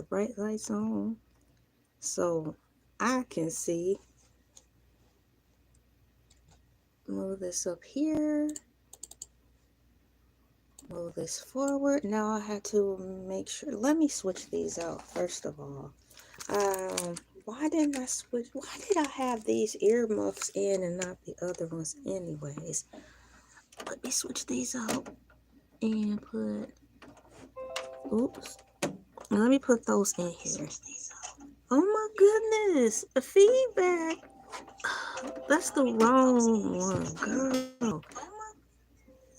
the bright lights on so I can see. Move this up here. Move this forward. Now I have to make sure. Let me switch these out first of all. Why didn't I switch? Why did I have these earmuffs in and not the other ones anyways? Let me switch these out and put, oops. Let me put those in here. Oh my goodness, the feedback. That's the wrong one, girl.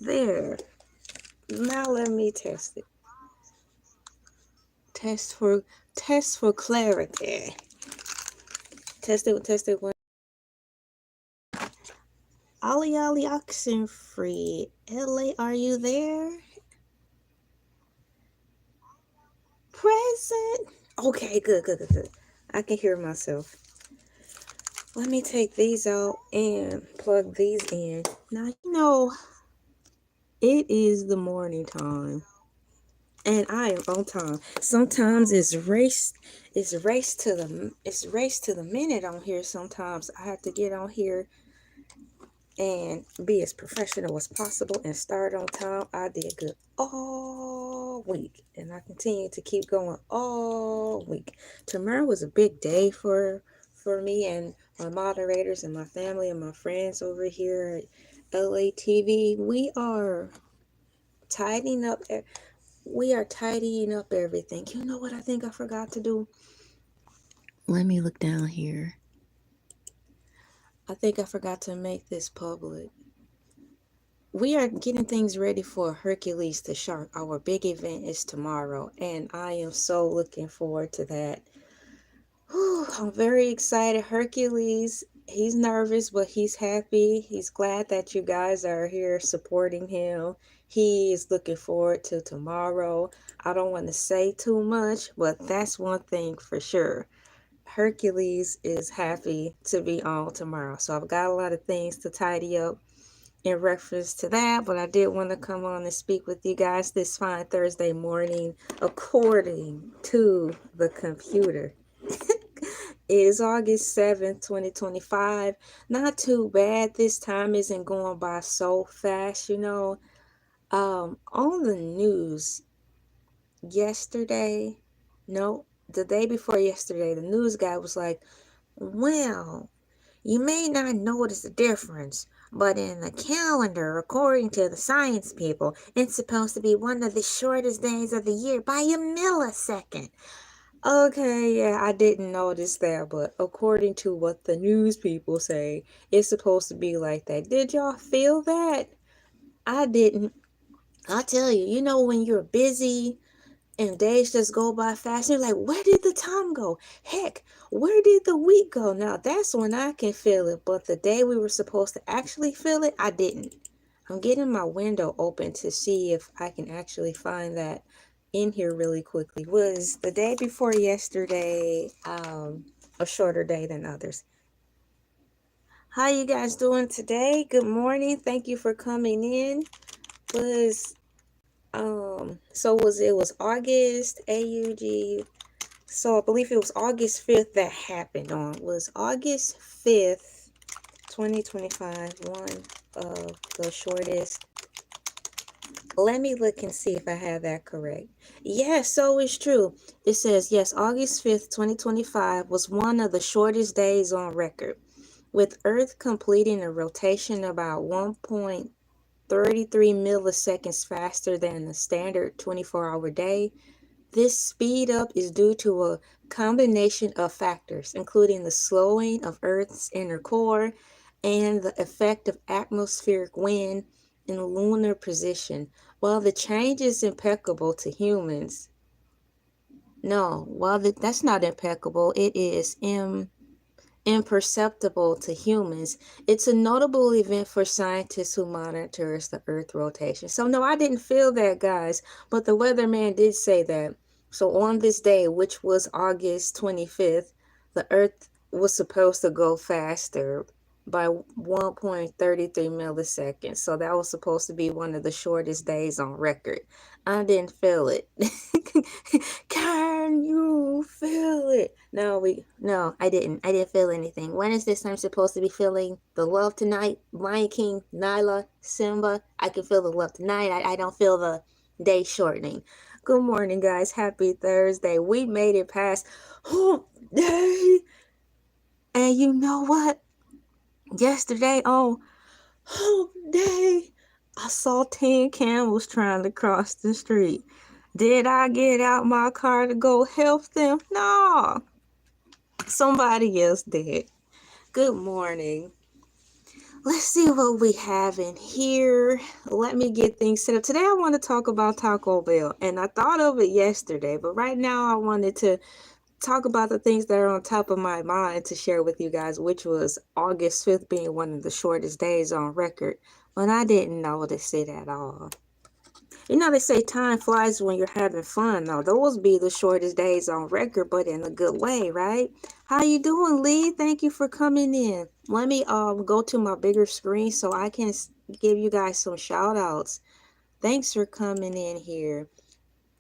There. Now let me test it. Test for clarity. Test it. Ollie oxen free. LA, are you there? Present. Okay, good. I can hear myself. Let me take these out and plug these in. Now, you know, it is the morning time. And I am on time. Sometimes it's race to the minute on here. Sometimes I have to get on here and be as professional as possible and start on time. I did good all week, and I continue to keep going all week. Tomorrow was a big day for me and my moderators and my family and my friends over here at LA TV. We are tidying up. We are tidying up everything. You know what I think I forgot to do? Let me look down here. I think I forgot to make this public. We are getting things ready for Hercules the Shark. Our big event is tomorrow, and I am so looking forward to that. Whew, I'm very excited. Hercules, he's nervous, but he's happy. He's glad that you guys are here supporting him. He is looking forward to tomorrow. I don't want to say too much, but that's one thing for sure. Hercules is happy to be on tomorrow. So I've got a lot of things to tidy up in reference to that, but I did want to come on and speak with you guys this fine Thursday morning according to the computer. It is August 7th, 2025. Not too bad. This time isn't going by so fast, you know. On the news yesterday, no, the day before yesterday, the news guy was like, well, you may not notice the difference, but in the calendar, according to the science people, it's supposed to be one of the shortest days of the year by a millisecond. Okay, yeah, I didn't notice that, but according to what the news people say, it's supposed to be like that. Did y'all feel that? I didn't. I tell you, you know when you're busy and days just go by fast, you're like, where did the time go? Heck, where did the week go? Now, that's when I can feel it, but the day we were supposed to actually feel it, I didn't. I'm getting my window open to see if I can actually find that in here really quickly. Was the day before yesterday a shorter day than others? How you guys doing today? Good morning. Thank you for coming in. Was it was August AUG. So I believe it was August 5th that happened on. Was August 5th, 2025 one of the shortest? Let me look and see if I have that correct. Yes, so it's true. It says, yes, August 5th, 2025 was one of the shortest days on record, with Earth completing a rotation about 1.33 milliseconds faster than the standard 24-hour day. This speed up is due to a combination of factors, including the slowing of Earth's inner core and the effect of atmospheric wind and lunar position. While the change is impeccable to humans, that's not impeccable. It is imperceptible to humans. It's a notable event for scientists who monitors the Earth rotation. So no, I didn't feel that, guys, but the weatherman did say that. So on this day, which was August 25th, the Earth was supposed to go faster by 1.33 milliseconds. So that was supposed to be one of the shortest days on record. I didn't feel it. Can you No, I didn't. I didn't feel anything. When is this I'm supposed to be feeling the love tonight? Lion King, Nyla, Simba. I can feel the love tonight. I don't feel the day shortening. Good morning, guys. Happy Thursday. We made it past hump day. And you know what? Yesterday on hump day, I saw 10 camels trying to cross the street. Did I get out my car to go help them? No. Somebody else did. Good morning. Let's see what we have in here. Let me get things set up. Today I want to talk about Taco Bell. And I thought of it yesterday, but right now I wanted to talk about the things that are on top of my mind to share with you guys, which was August 5th being one of the shortest days on record. When I didn't notice it at all. You know, they say time flies when you're having fun. Now, those be the shortest days on record, but in a good way, right? How you doing, Lee? Thank you for coming in. Let me go to my bigger screen so I can give you guys some shout outs. Thanks for coming in here.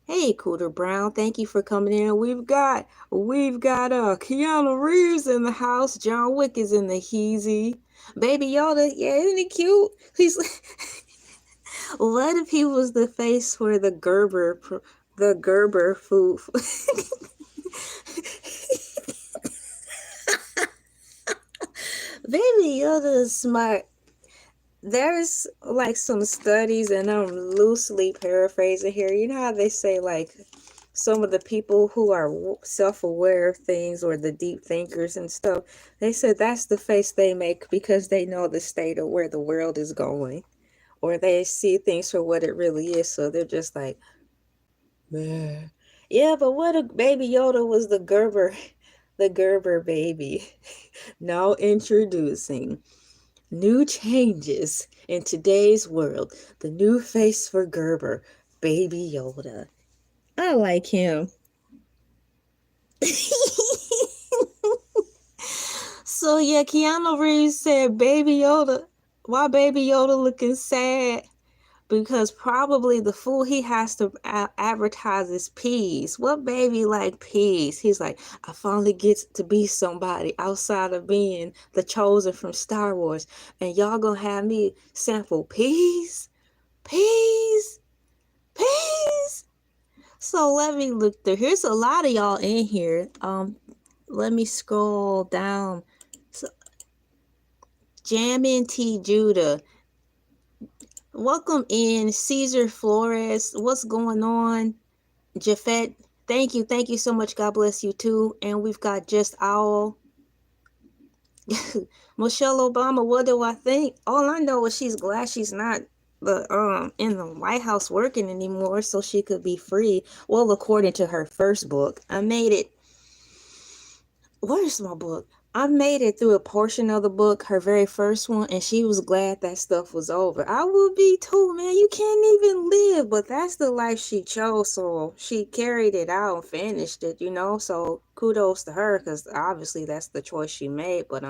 Hey, Cooter Brown, thank you for coming in. We've got Keanu Reeves in the house. John Wick is in the heezy. Baby Yoda, yeah, isn't he cute? He's what if he was the face for the Gerber food? Baby Yoda is smart. There's like some studies, and I'm loosely paraphrasing here. You know how they say like some of the people who are self-aware of things or the deep thinkers and stuff, they said that's the face they make because they know the state of where the world is going. Or they see things for what it really is, so they're just like, man. Yeah, but what if Baby Yoda was the Gerber baby? Now introducing new changes in today's world. The new face for Gerber, Baby Yoda. I like him. So yeah, Keanu Reeves said, Baby Yoda, why Baby Yoda looking sad? Because probably the food he has to advertise is peas. What baby like peas? He's like, I finally get to be somebody outside of being the chosen from Star Wars. And y'all gonna have me sample peas? Peas? Peas? So let me look through. Here's a lot of y'all in here. Let me scroll down. So, Jammin' T. Judah. Welcome in, Caesar Flores. What's going on? Jafet, thank you so much. God bless you too. And we've got Just Owl. Michelle Obama, what do I think? All I know is she's glad she's not in the White House working anymore, so she could be free. Well, according to her first book, I made it. Where's my book? I made it through a portion of the book, her very first one, and she was glad that stuff was over. I would be too, man. You can't even live, but that's the life she chose, so she carried it out and finished it, you know? So kudos to her, because obviously that's the choice she made, but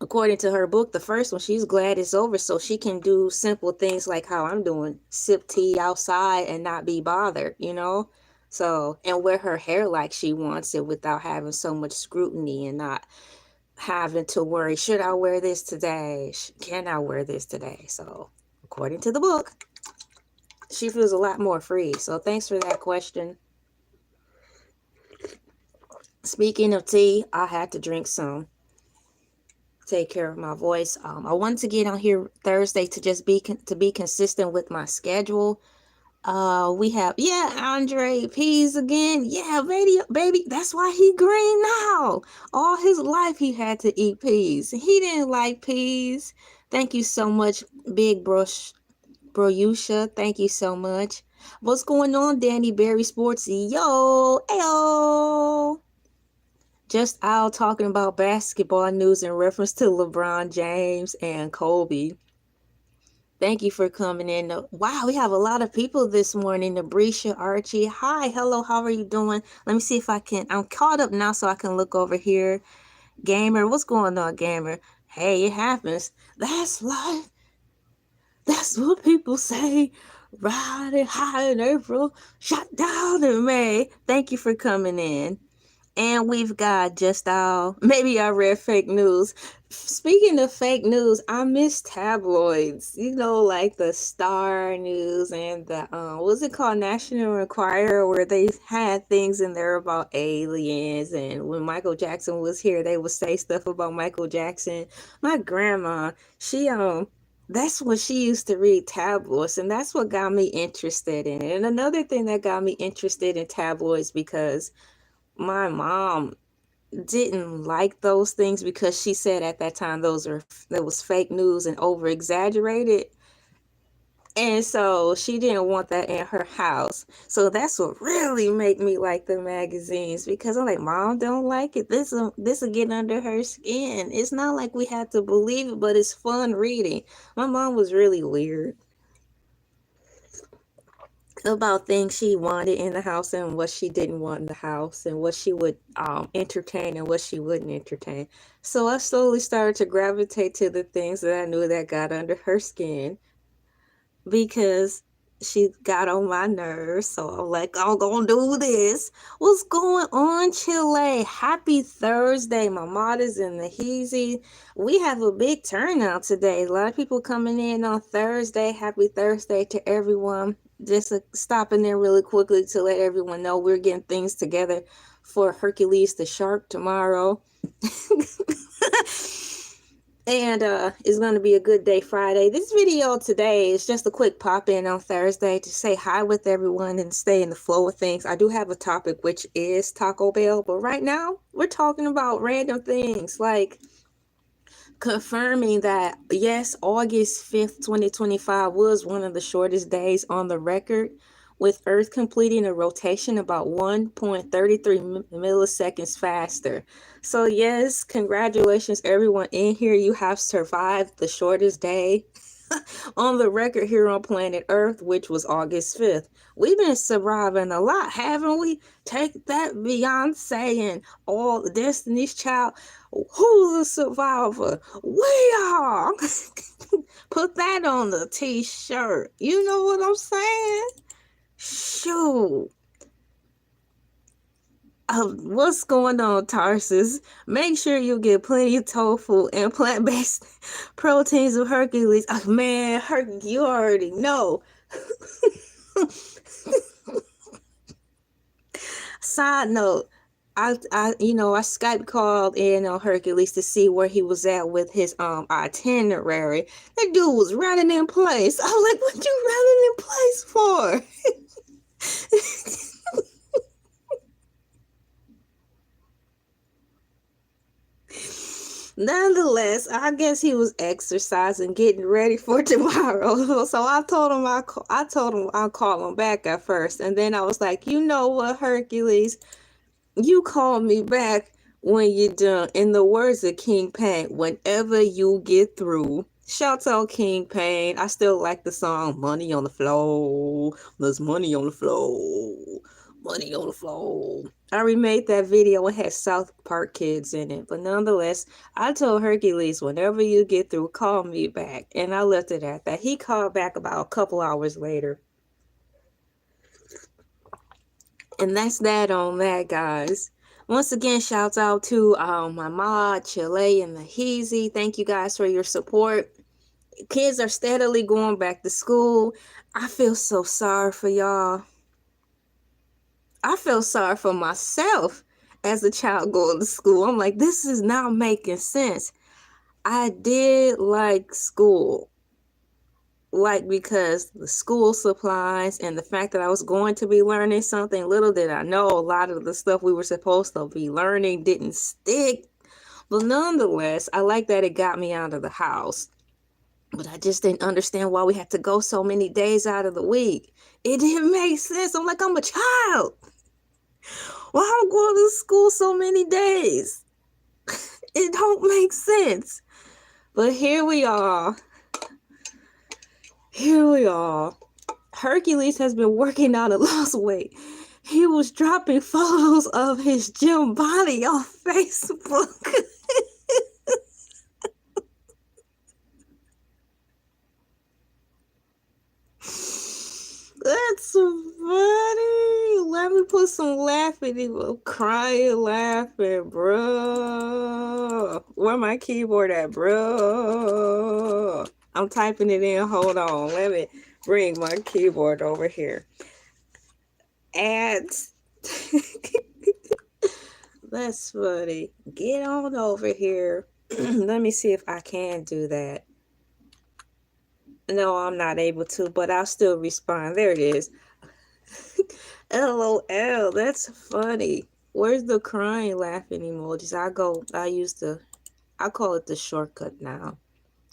according to her book, the first one, she's glad it's over so she can do simple things like how I'm doing, sip tea outside and not be bothered, you know? So, and wear her hair like she wants it without having so much scrutiny and not having to worry, should I wear this today? Can I wear this today? So, according to the book, she feels a lot more free. So, thanks for that question. Speaking of tea, I had to drink some. Take care of my voice. I wanted to get on here Thursday to just be consistent with my schedule. We have, yeah, Andre Peas again. Yeah, baby, that's why he green now. All his life he had to eat peas. He didn't like peas. Thank you so much, Big Broyusha. Thank you so much. What's going on, Danny Berry Sportsy? Yo, ayo. Just out talking about basketball news in reference to LeBron James and Kobe. Thank you for coming in. Wow, we have a lot of people this morning. Nabrisha, Archie. Hi, hello, how are you doing? Let me see if I can. I'm caught up now so I can look over here. Gamer, what's going on, Gamer? Hey, it happens. That's life. That's what people say. riding high in April, shot down in May. Thank you for coming in. And we've got just maybe I read fake news. Speaking of fake news, I miss tabloids. You know, like the Star News and the what's it called, National Enquirer, where they had things in there about aliens. And when Michael Jackson was here, they would say stuff about Michael Jackson. My grandma, she that's what she used to read, tabloids, and that's what got me interested in it. And another thing that got me interested in tabloids, because my mom didn't like those things, because she said at that time that was fake news and over exaggerated, and so she didn't want that in her house. So that's what really made me like the magazines, because I'm like, Mom don't like it, this will get under her skin. It's not like we had to believe it, but it's fun reading. My mom was really weird about things she wanted in the house and what she didn't want in the house, and what she would entertain and what she wouldn't entertain. So I slowly started to gravitate to the things that I knew that got under her skin, because she got on my nerves. So I'm like, I'm gonna do this. What's going on, Chile? Happy Thursday. My mama's in the heezy. We have a big turnout today. A lot of people coming in on Thursday. Happy Thursday to everyone. Just stopping there really quickly to let everyone know we're getting things together for Hercules the shark tomorrow. And it's going to be a good day Friday. This video today is just a quick pop in on Thursday to say hi with everyone and stay in the flow of things. I do have a topic, which is Taco Bell, but right now we're talking about random things, like confirming that yes, August 5th, 2025 was one of the shortest days on the record, with Earth completing a rotation about 1.33 milliseconds faster. So yes, congratulations everyone in here. You have survived the shortest day on the record here on planet Earth, which was August 5th. We've been surviving a lot, haven't we? Take that, Beyonce and all the Destiny's Child. Who's a survivor? We are. Put that on the t-shirt. You know what I'm saying? Shoot. What's going on, Tarsus? Make sure you get plenty of tofu and plant-based proteins of Hercules. Oh, man, you already know. Side note, I Skype called in on Hercules to see where he was at with his itinerary. That dude was running in place. I was like, what you running in place for? Nonetheless, I guess he was exercising, getting ready for tomorrow. So I told him I'll call him back at first, and then I was like, you know what, Hercules, you call me back when you're done. In the words of King Pain, whenever you get through. Shouts out King Pain. I still like the song Money on the Floor. There's money on the floor. Money on the floor. I remade that video. It had South Park kids in it. But nonetheless, I told Hercules, whenever you get through, call me back. And I left it at that. He called back about a couple hours later. And that's that on that, guys. Once again, shouts out to my mod, Chile, and the Heezy. Thank you guys for your support. Kids are steadily going back to school. I feel so sorry for y'all. I feel sorry for myself as a child going to school. I'm like, this is not making sense. I did like school. Because the school supplies and the fact that I was going to be learning something, little did I know a lot of the stuff we were supposed to be learning didn't stick. But nonetheless, I like that it got me out of the house. But I just didn't understand why we had to go so many days out of the week. It didn't make sense. I'm like, I'm a child. Why am I going to school so many days? It don't make sense. But here we are. Hercules has been working out and lost weight. He was dropping photos of his gym body on Facebook. funny. Let me put some laughing, crying, laughing, bro. Where my keyboard at, bro? I'm typing it in. Hold on. Let me bring my keyboard over here. Ads. That's funny. Get on over here. Let me see if I can do that. No, I'm not able to, but I'll still respond. There it is. LOL. That's funny. Where's the crying, laughing emojis? I call it the shortcut now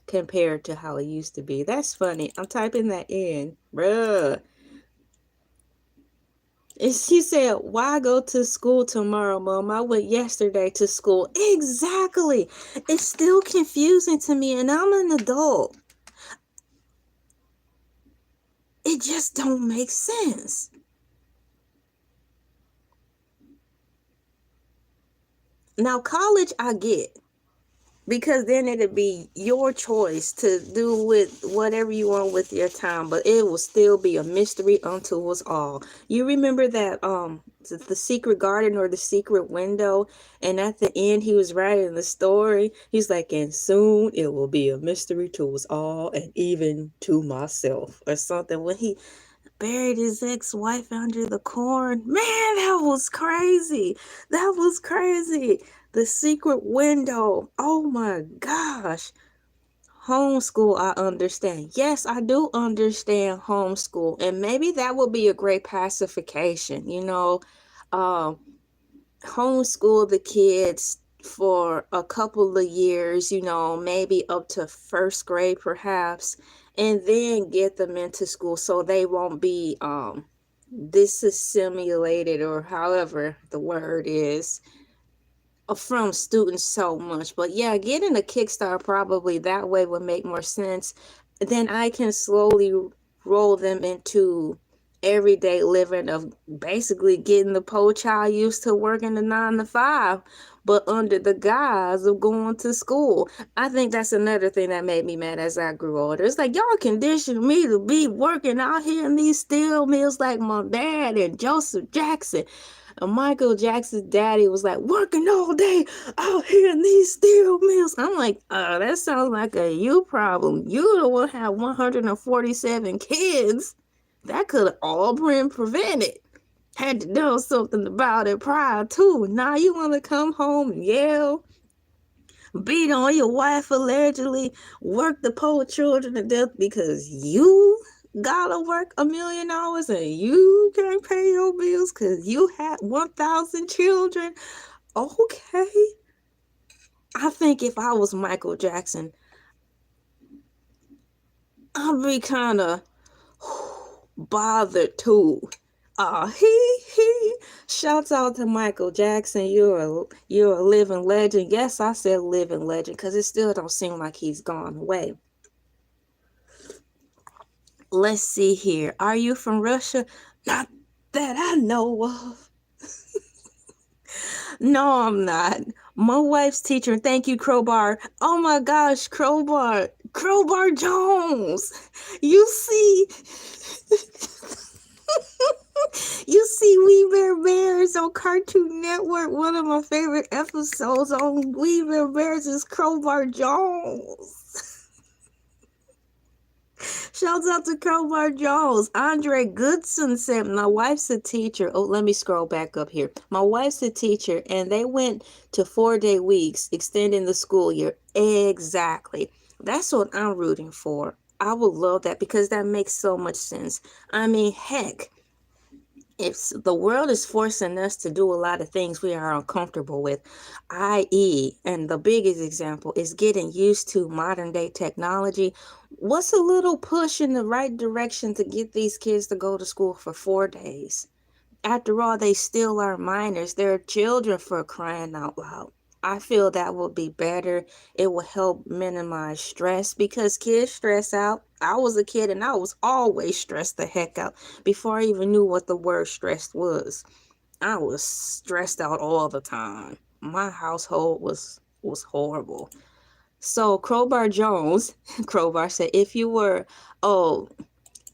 compared to how it used to be. That's funny. I'm typing that in. Bruh. And she said, why go to school tomorrow, Mom? I went yesterday to school. Exactly. It's still confusing to me, and I'm an adult. It just don't make sense. Now, college, I get. Because then it'd be your choice to do with whatever you want with your time, but it will still be a mystery unto us all. You remember that the secret garden or the secret window, and at the end he was writing the story. He's like, and soon it will be a mystery to us all, and even to myself, or something. When he buried his ex-wife under the corn, man, that was crazy. That was crazy. The secret window. Oh my gosh. Homeschool, I understand. Yes, I do understand homeschool. And maybe that would be a great pacification, homeschool the kids for a couple of years, maybe up to first grade perhaps, and then get them into school so they won't be disassimilated, or however the word is, from students so much. But yeah, getting a Kickstart probably that way would make more sense. Then I can slowly roll them into everyday living of basically getting the poor child used to working the 9 to 5, but under the guise of going to school. I think that's another thing that made me mad as I grew older. It's like, y'all conditioned me to be working out here in these steel mills like my dad and Joseph Jackson. And Michael Jackson's daddy was like, working all day out here in these steel mills. I'm like, that sounds like a you problem. You the one have 147 kids. That could have all been prevented. Had to do something about it prior to. Now you want to come home and yell, beat on your wife allegedly, work the poor children to death because you gotta work 1,000,000 hours and you can't pay your bills because you had 1,000 children. Okay. I think if I was Michael Jackson, I'd be kind of bothered too. Shouts out to Michael Jackson. You're a living legend. Yes, I said living legend because it still don't seem like he's gone away. Let's see here. Are you from Russia? Not that I know of. No, I'm not. My wife's teacher. Thank you, Crowbar. Oh my gosh, Crowbar Jones. You see. You see We Bare Bears on Cartoon Network. One of my favorite episodes on We Bare Bears is Crowbar Jones. Shouts out to Crowbar Jones. Andre Goodson said, my wife's a teacher. Oh, let me scroll back up here. My wife's a teacher, and they went to 4-day weeks, extending the school year. Exactly. That's what I'm rooting for. I would love that because that makes so much sense. I mean, heck, if the world is forcing us to do a lot of things we are uncomfortable with, i.e., and the biggest example is getting used to modern day technology, what's a little push in the right direction to get these kids to go to school for 4 days? After all, they still are minors. They're children, for crying out loud. I feel that will be better. It will help minimize stress because kids stress out. I was a kid and I was always stressed the heck out before I even knew what the word stressed was. I was stressed out all the time. My household was horrible. So Crowbar Jones, Crowbar said, if you were, oh,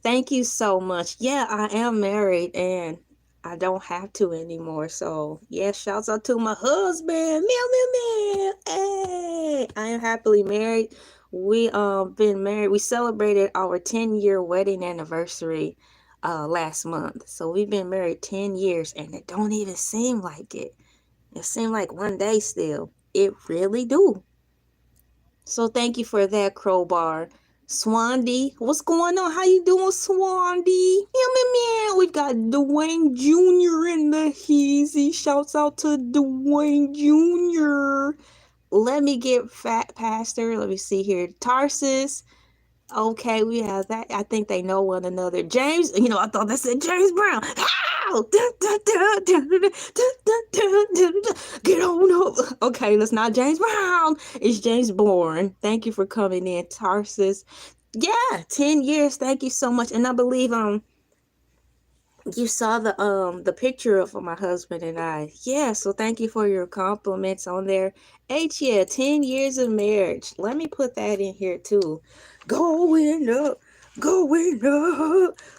Thank you so much. Yeah, I am married and I don't have to anymore. So yeah, shouts out to my husband. Meow meow meow. Hey, I am happily married. We been married. We celebrated our 10-year wedding anniversary last month. So we've been married 10 years and it don't even seem like it. It seemed like one day still. It really do. So thank you for that, Crowbar. Swandy, what's going on? How you doing, Swandy? Meow, meow, meow. We've got Dwayne Jr. in the heezy. Shouts out to Dwayne Jr. Let me get fat past her. Let me see here. Tarsus. Okay, we have that. I think they know one another. James, I thought that said James Brown. Ow! Get on up. Okay, that's not James Brown. It's James Bourne. Thank you for coming in, Tarsus. Yeah, 10 years. Thank you so much. And I believe you saw the picture of my husband and I. Yeah, so thank you for your compliments on there. Yeah, 10 years of marriage. Let me put that in here too. Going up,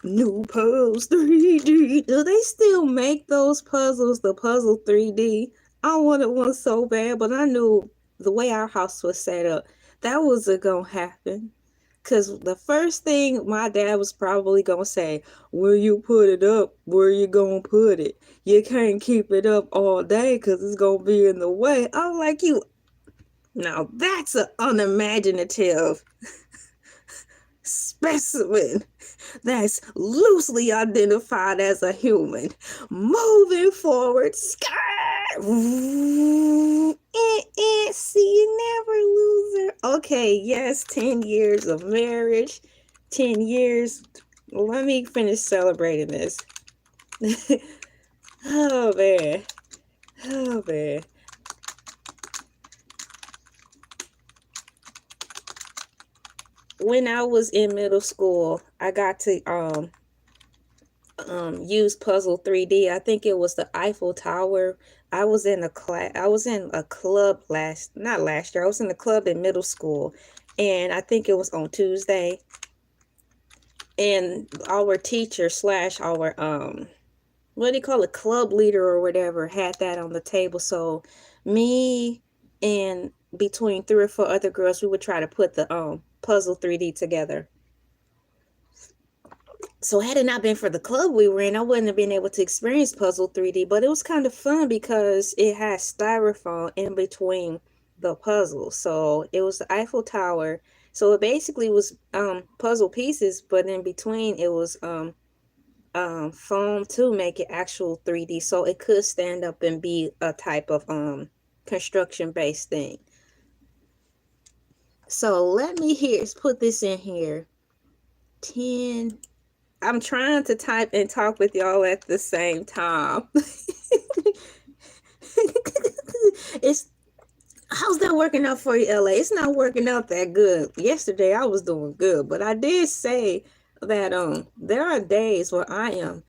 new puzzles 3D. Do they still make those puzzles, the puzzle 3D? I wanted one so bad, but I knew the way our house was set up, that wasn't gonna happen. Because the first thing my dad was probably going to say, where you put it up, where you going to put it? You can't keep it up all day because it's going to be in the way. I'm like, now that's an unimaginative specimen that's loosely identified as a human. Moving forward, see you never, loser. Okay, yes, 10 years of marriage, 10 years. Let me finish celebrating this. Oh man, oh man. When I was in middle school, I got to use Puzzle 3D. I think it was the Eiffel Tower. I was in a club I was in a club in middle school, and I think it was on Tuesday. And our teacher slash our what do you call it, club leader or whatever, had that on the table. So me and between 3 or 4 other girls, we would try to put the Puzzle 3D together. So had it not been for the club we were in, I wouldn't have been able to experience Puzzle 3D, but it was kind of fun because it had styrofoam in between the puzzles. So it was the Eiffel Tower. So it basically was puzzle pieces, but in between it was foam to make it actual 3D. So it could stand up and be a type of construction based thing. So let me put this in here. 10. I'm trying to type and talk with y'all at the same time. How's that working out for you, LA? It's not working out that good. Yesterday I was doing good, but I did say that there are days where I am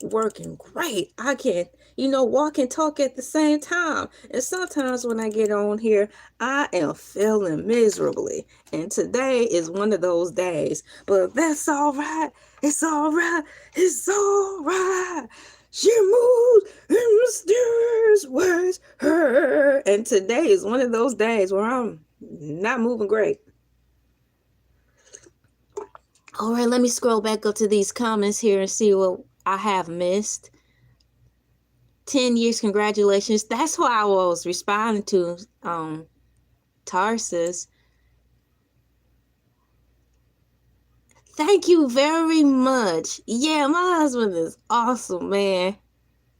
working great. I can, walk and talk at the same time. And sometimes when I get on here, I am feeling miserably. And today is one of those days. But that's all right. It's all right. It's all right. She moves in mysterious ways. Her. And today is one of those days where I'm not moving great. All right, let me scroll back up to these comments here and see what I have missed. 10 years, congratulations. That's what I was responding to, Tarsus. Thank you very much. Yeah, my husband is awesome, man.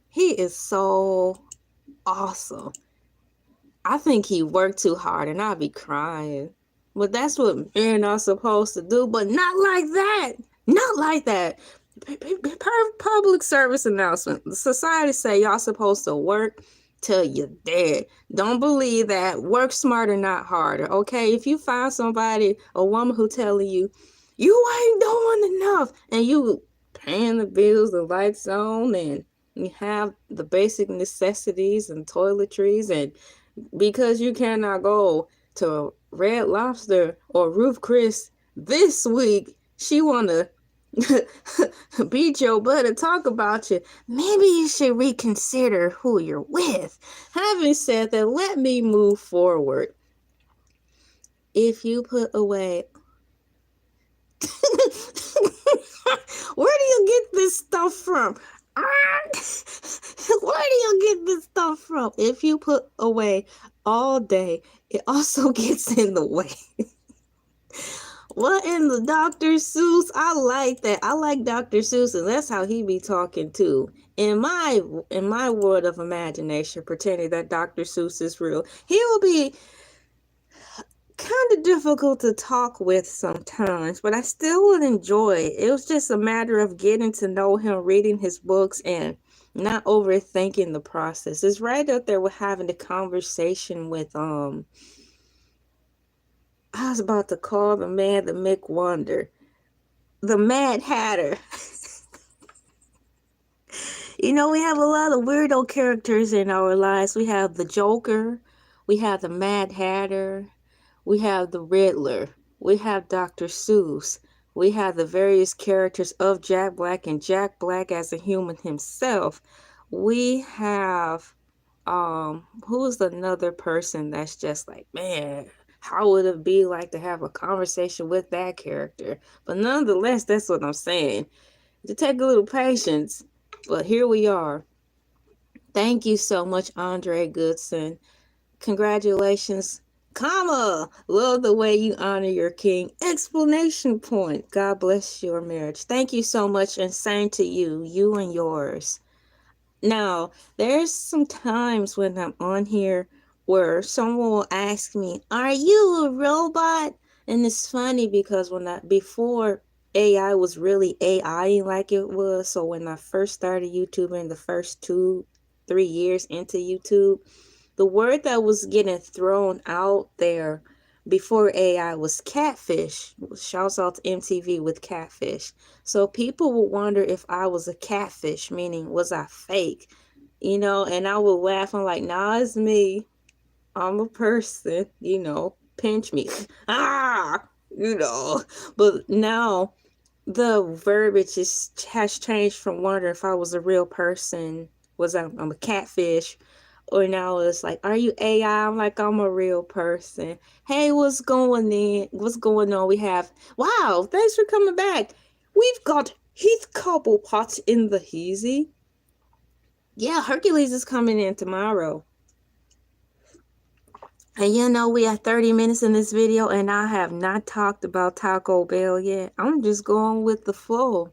He is so awesome. I think he worked too hard and I'll be crying. But that's what men are supposed to do, but not like that. Not like that. Public service announcement. The society say y'all supposed to work till you're dead. Don't believe that. Work smarter, not harder. Okay, if you find somebody, a woman who telling you ain't doing enough, and you paying the bills, the lights on, and you have the basic necessities and toiletries, and because you cannot go to Red Lobster or Ruth Chris this week, she wanna beat your butt and talk about you, maybe you should reconsider who you're with. Having said that, let me move forward. If you put away where do you get this stuff from? Where do you get this stuff from? If you put away all day, it also gets in the way. What in the Dr. Seuss? I like that. I like Dr. Seuss, and that's how he be talking too. In my world of imagination, pretending that Dr. Seuss is real, he will be kind of difficult to talk with sometimes, but I still would enjoy it. It was just a matter of getting to know him, reading his books, and not overthinking the process. It's right up there with having a conversation with I was about to call the man the Mick Wonder, the Mad Hatter. You know, we have a lot of weirdo characters in our lives. We have the Joker, we have the Mad Hatter, we have the Riddler, we have Dr. Seuss, we have the various characters of Jack Black and Jack Black as a human himself. We have who's another person that's just like, man, how would it be like to have a conversation with that character? But nonetheless, that's what I'm saying. To take a little patience, but here we are. Thank you so much, Andre Goodson. Congratulations, comma. Love the way you honor your king. Explanation point. God bless your marriage. Thank you so much, and same to you, you and yours. Now, there's some times when I'm on here where someone will ask me, "Are you a robot?" And it's funny because before AI was really AI like it was, so when I first started YouTube in the first 2-3 years into YouTube, the word that was getting thrown out there before AI was catfish. Shouts out to MTV with catfish. So people would wonder if I was a catfish, meaning was I fake? You know, and I would laugh. I'm like, nah, it's me. I'm a person, you know, pinch me. You know. But now the verbiage has changed from wondering if I was a real person, I'm a catfish, or now it's like, are you AI? I'm like, I'm a real person. Hey, what's going on? What's going on? We have, wow, thanks for coming back. We've got Heath Cobblepot in the heezy. Yeah, Hercules is coming in tomorrow. And you know, we have 30 minutes in this video, and I have not talked about Taco Bell yet. I'm just going with the flow.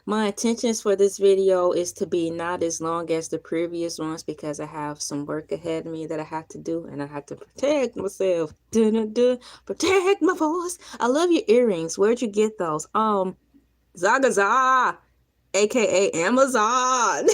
My intentions for this video is to be not as long as the previous ones because I have some work ahead of me that I have to do, and I have to protect myself. Protect my voice. I love your earrings. Where'd you get those? Zagaza, aka Amazon.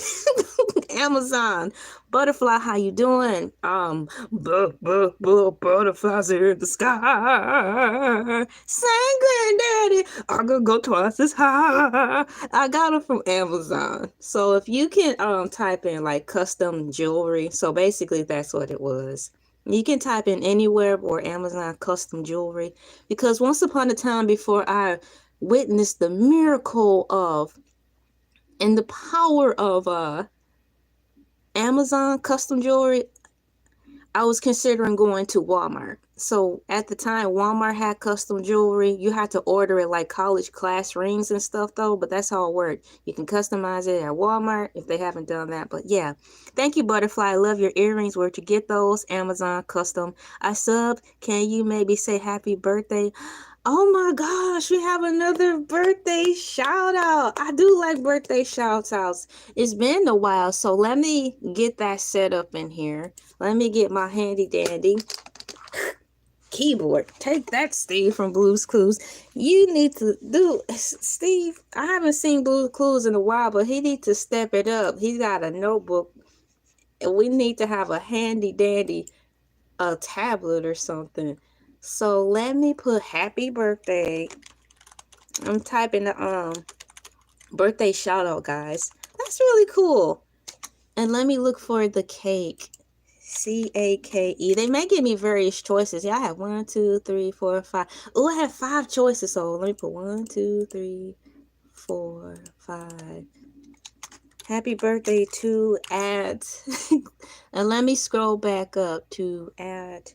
Amazon. Butterfly, how you doing? Butterflies in the sky. Sing, granddaddy, I'm gonna go twice as high. I got them from Amazon. So if you can type in like custom jewelry, so basically that's what it was. You can type in anywhere or Amazon custom jewelry, because once upon a time, before I witnessed the miracle of and the power of Amazon custom jewelry, I was considering going to Walmart. So at the time, Walmart had custom jewelry. You had to order it like college class rings and stuff though, but that's how it worked. You can customize it at Walmart if they haven't done that. But yeah, thank you, Butterfly. I love your earrings. Where'd you get those? Amazon custom. I sub. Can you maybe say happy birthday? Oh my gosh, we have another birthday shout out. I do like birthday shout outs. It's been a while, so let me get that set up in here. Let me get my handy dandy keyboard. Take that, Steve from Blue's Clues. You need to do, Steve, I haven't seen Blue's Clues in a while, but he needs to step it up. He's got a notebook, and we need to have a handy dandy tablet or something. So let me put happy birthday. I'm typing the birthday shout out, guys. That's really cool. And let me look for the cake. CAKE. They may give me various choices. Yeah, I have 1, 2, 3, 4, 5. Oh, I have 5 choices. So let me put 1, 2, 3, 4, 5. Happy birthday to add. And let me scroll back up to add.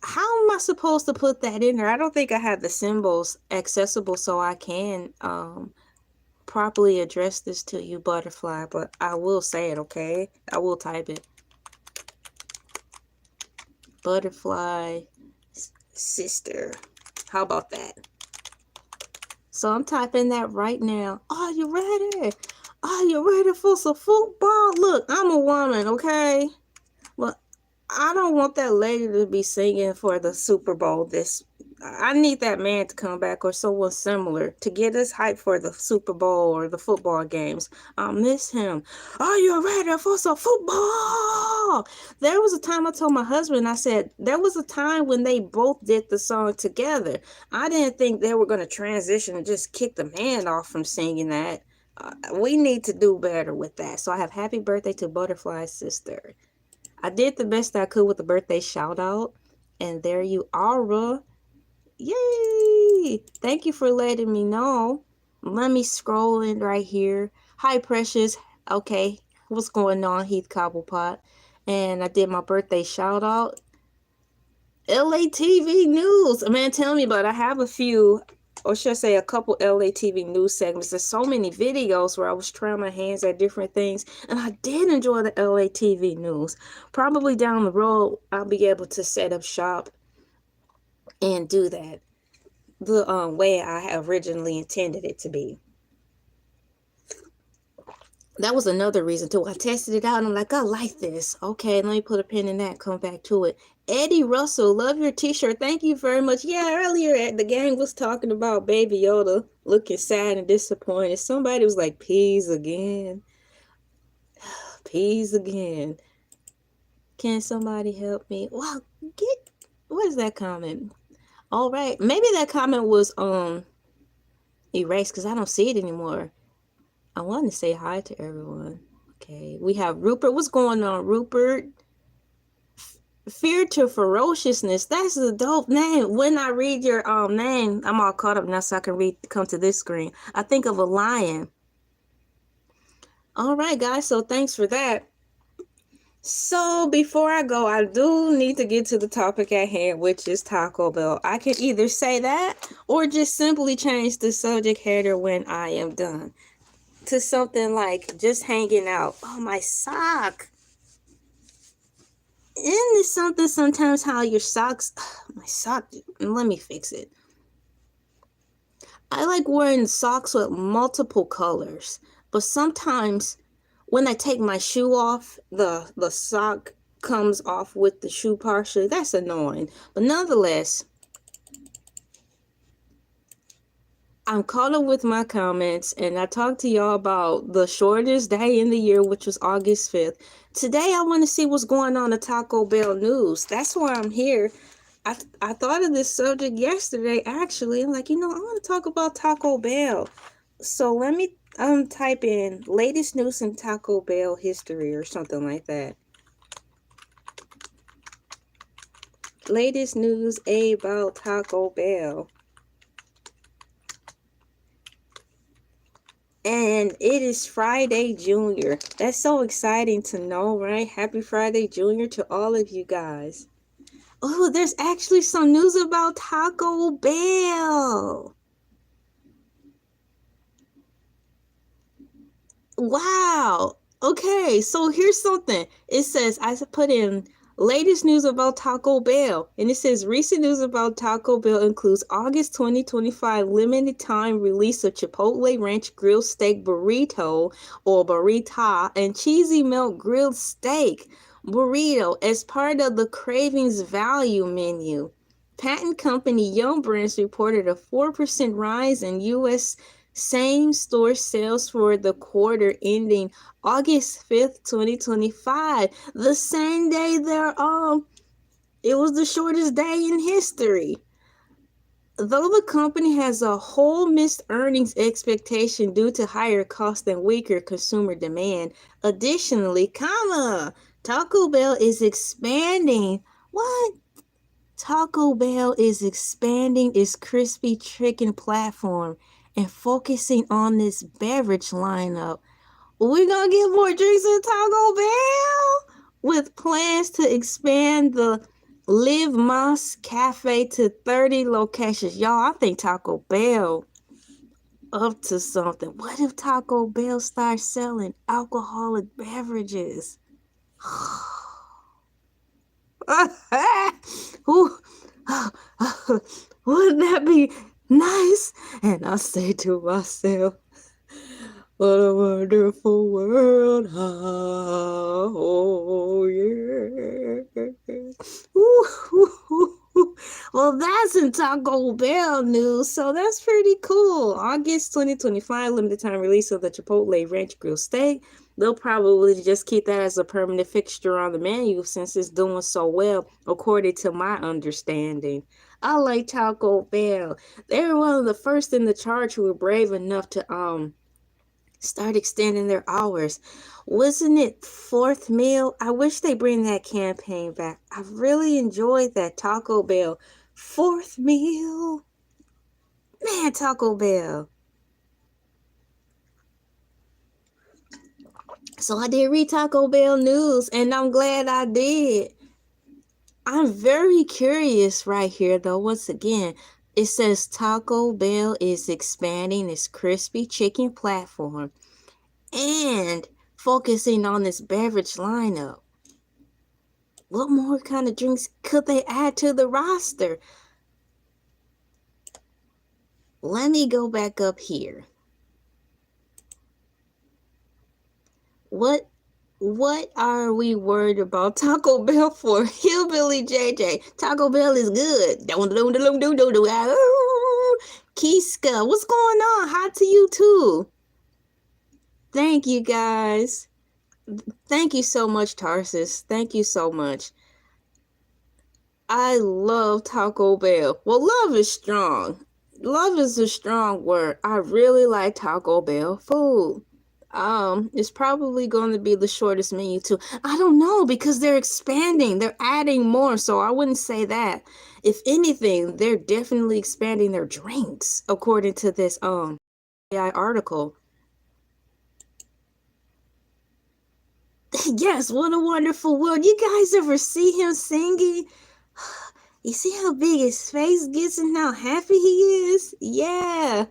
How am I supposed to put that in there? I don't think I have the symbols accessible so I can properly address this to you, butterfly, but I will say it, okay? I will type it. Butterfly sister. How about that? So I'm typing that right now. Are you ready? Are you ready for some football? Look, I'm a woman, okay? Well, I don't want that lady to be singing for the Super Bowl. I need that man to come back or someone similar to get us hyped for the Super Bowl or the football games. I miss him. Are you ready for some football? There was a time I told my husband, I said, there was a time when they both did the song together. I didn't think they were going to transition and just kick the man off from singing that. We need to do better with that. So I have happy birthday to Butterfly's sister. I did the best I could with the birthday shout out. And there you are. Yay! Thank you for letting me know. Let me scroll in right here. Hi, Precious. Okay, what's going on, Heath Cobblepot? And I did my birthday shout out. LA TV News. Man, tell me about it. I have a few, or should I say a couple LA TV News segments. There's so many videos where I was trying my hands at different things. And I did enjoy the LA TV News. Probably down the road, I'll be able to set up shop and do that the way I originally intended it to be. That was another reason too. I tested it out and I'm like, I like this. Okay, let me put a pin in that, come back to it. Eddie Russell, love your t-shirt. Thank you very much. Yeah, earlier the gang was talking about Baby Yoda looking sad and disappointed. Somebody was like, peas again. Peas again. Can somebody help me? Wow, what is that comment? All right, maybe that comment was erased because I don't see it anymore. I want to say hi to everyone. Okay, we have Rupert. What's going on, Rupert? Fear to ferociousness. That's a dope name. When I read your name, I'm all caught up now, so I can come to this screen. I think of a lion. All right, guys. So thanks for that. So before I go, I do need to get to the topic at hand, which is Taco Bell. I can either say that or just simply change the subject header when I am done to something like just hanging out. Oh, my sock. Isn't it something sometimes how your socks, my sock, let me fix it. I like wearing socks with multiple colors, but sometimes when I take my shoe off, the sock comes off with the shoe partially. That's annoying. But nonetheless, I'm caught up with my comments, and I talked to y'all about the shortest day in the year, which was August 5th. Today, I want to see what's going on in Taco Bell news. That's why I'm here. I thought of this subject yesterday, actually. I'm like, I want to talk about Taco Bell. So let me type in latest news in Taco Bell history or something like that. Latest news about Taco Bell. And it is Friday Junior. That's so exciting to know, right? Happy Friday Junior to all of you guys. Oh, there's actually some news about Taco Bell. Wow. Okay, so here's something. It says, I put in latest news about Taco Bell. And it says, recent news about Taco Bell includes August 2025 limited time release of Chipotle Ranch Grilled Steak Burrito or Burrita and Cheesy Melt Grilled Steak Burrito as part of the Cravings Value Menu. Patent company Yum Brands reported a 4% rise in U.S. same-store sales for the quarter ending August 5th, 2025. The same day it was the shortest day in history. Though the company has a whole missed earnings expectation due to higher cost and weaker consumer demand. Additionally, Taco Bell is expanding. What? Taco Bell is expanding its crispy chicken platform and focusing on this beverage lineup. We're gonna get more drinks at Taco Bell with plans to expand the Liv Más Cafe to 30 locations. Y'all, I think Taco Bell up to something. What if Taco Bell starts selling alcoholic beverages? Ooh, wouldn't that be nice? And I say to myself, what a wonderful world. Oh, yeah. Well, that's in Taco Bell news, so that's pretty cool. August 2025, limited time release of the Chipotle Ranch Grilled Steak. They'll probably just keep that as a permanent fixture on the menu since it's doing so well, according to my understanding. I like Taco Bell. They were one of the first in the charge who were brave enough to start extending their hours. Wasn't it fourth meal? I wish they bring that campaign back. I really enjoyed that Taco Bell fourth meal. Man, Taco Bell. So I did read Taco Bell news, and I'm glad I did. I'm very curious right here, though. Once again, it says Taco Bell is expanding its crispy chicken platform and focusing on this beverage lineup. What more kind of drinks could they add to the roster? Let me go back up here. What are we worried about Taco Bell for? Hillbilly JJ. Taco Bell is good. Kiska, what's going on? Hi to you too. Thank you guys. Thank you so much, Tarsus. Thank you so much. I love Taco Bell. Well, love is strong. Love is a strong word. I really like Taco Bell food. It's probably going to be the shortest menu too. I don't know because they're expanding. They're adding more, so I wouldn't say that. If anything, they're definitely expanding their drinks according to this AI article. Yes, what a wonderful world. You guys ever see him singing? You see how big his face gets and how happy he is? Yeah.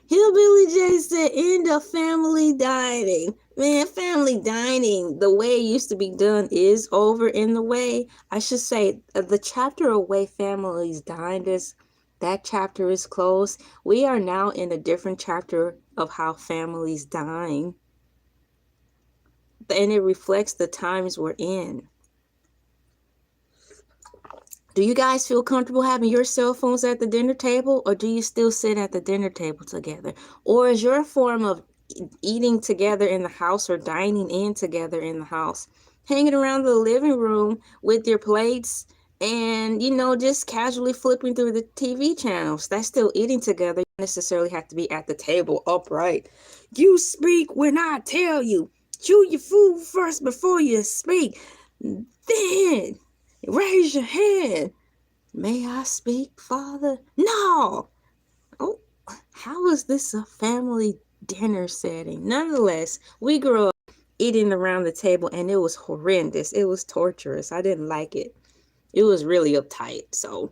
Hillbilly J said, end of family dining. Man, family dining, the way it used to be done is over in the way. I should say the chapter of way families dined is, that chapter is closed. We are now in a different chapter of how families dine. And it reflects the times we're in. Do you guys feel comfortable having your cell phones at the dinner table, or do you still sit at the dinner table together? Or is your form of eating together in the house or dining in together in the house, hanging around the living room with your plates and, you know, just casually flipping through the TV channels? That's still eating together. You don't necessarily have to be at the table upright. You speak when I tell you. Chew your food first before you speak. Then raise your hand. May I speak, Father? No! Oh, how is this a family dinner setting? Nonetheless, we grew up eating around the table, and it was horrendous. It was torturous. I didn't like it. It was really uptight, so.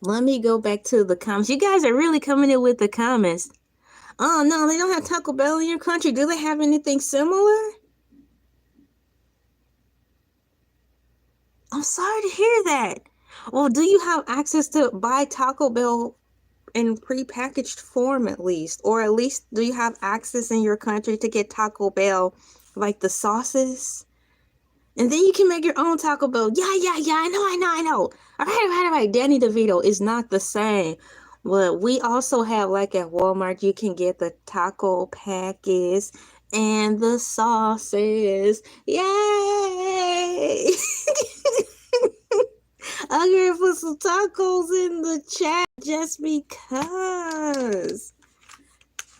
Let me go back to the comments. You guys are really coming in with the comments. Oh, no, they don't have Taco Bell in your country. Do they have anything similar? I'm sorry to hear that. Well, do you have access to buy Taco Bell in prepackaged form at least? Or at least do you have access in your country to get Taco Bell, like the sauces? And then you can make your own Taco Bell. Yeah, I know. All right. Danny DeVito is not the same. But we also have, like at Walmart, you can get the taco packets and the sauces. Yay! I'm gonna put some tacos in the chat just because.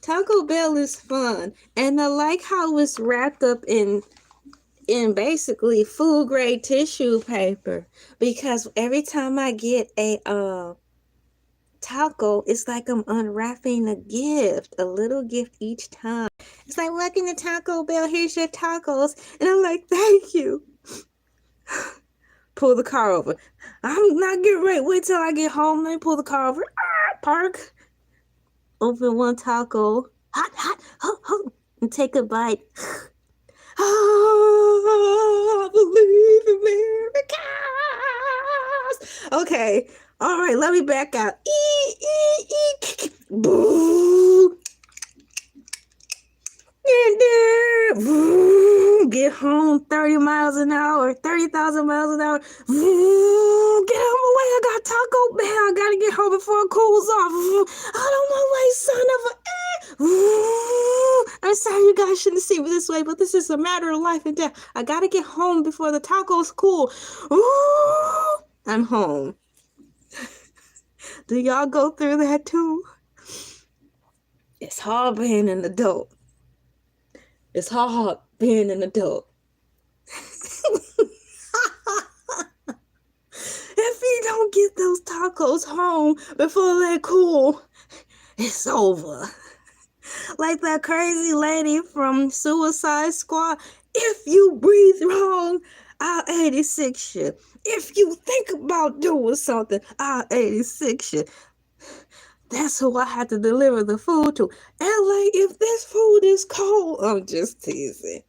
Taco Bell is fun. And I like how it's wrapped up in in basically food grade tissue paper, because every time I get a taco, it's like I'm unwrapping a gift, a little gift each time. It's like, welcome to Taco Bell, here's your tacos. And I'm like, thank you. Pull the car over. I'm not getting ready. Wait till I get home. Let me pull the car over. Park. Open one taco. Hot, and take a bite. I believe in miracles. Okay. All right, let me back out. Boo. Get home 30 miles an hour, 30,000 miles an hour. Get out of my way. I got Taco Bell. I gotta get home before it cools off. Out of my way, son of a. I'm sorry, you guys shouldn't see me this way, but this is a matter of life and death. I gotta get home before the tacos cool. I'm home. Do y'all go through that too? It's hard being an adult. It's hard being an adult. If you don't get those tacos home before they're cool, it's over. Like that crazy lady from Suicide Squad. If you breathe wrong, I'll 86 you. If you think about doing something, I'll 86 you. That's who I had to deliver the food to. LA, if this food is cold, I'm just teasing.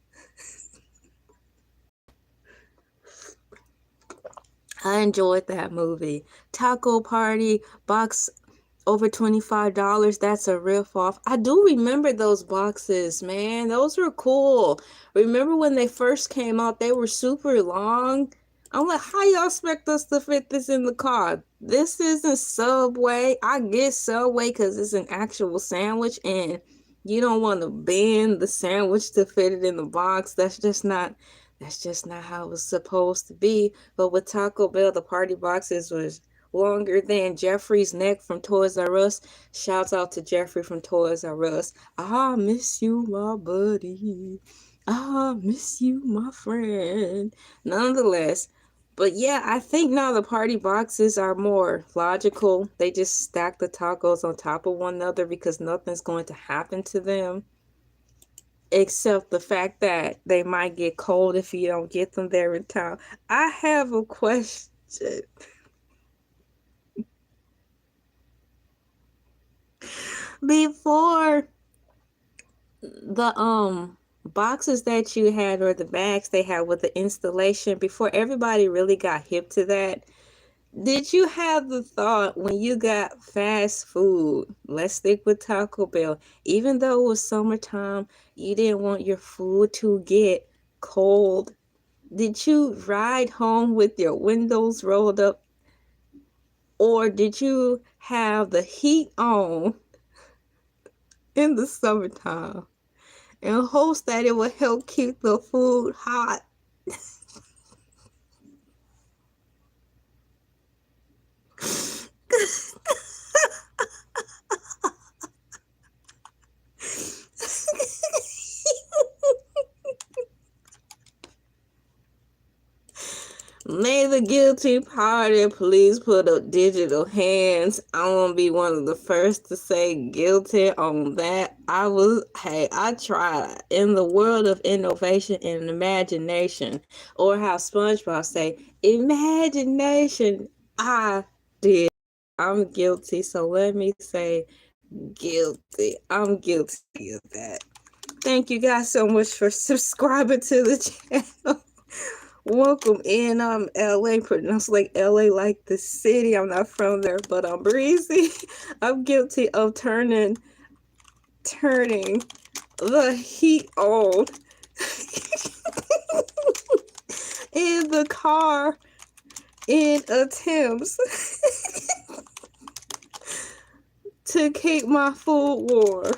I enjoyed that movie. Taco Party, box over $25. That's a riff-off. I do remember those boxes, man. Those were cool. Remember when they first came out, they were super long. I'm like, how y'all expect us to fit this in the car? This isn't Subway. I get Subway because it's an actual sandwich and you don't want to bend the sandwich to fit it in the box. That's just not how it's supposed to be. But with Taco Bell, the party boxes was longer than Jeffrey's neck from Toys R Us. Shouts out to Jeffrey from Toys R Us. I miss you, my buddy. I miss you, my friend. Nonetheless, but yeah, I think now the party boxes are more logical. They just stack the tacos on top of one another because nothing's going to happen to them. Except the fact that they might get cold if you don't get them there in time. I have a question. Before the boxes that you had, or the bags they had with the installation, before everybody really got hip to that, did you have the thought when you got fast food, let's stick with Taco Bell, even though it was summertime, you didn't want your food to get cold? Did you ride home with your windows rolled up? Or did you have the heat on in the summertime in hopes that it would help keep the food hot? May the guilty party please put up digital hands. I want to be one of the first to say guilty on that. I tried. In the world of innovation and imagination, or how SpongeBob say, imagination, I did. I'm guilty, so let me say guilty. I'm guilty of that. Thank you guys so much for subscribing to the channel. Welcome in. I'm LA, pronounced like LA like the city. I'm not from there, but I'm breezy. I'm guilty of turning the heat on in the car in attempts to keep my food warm.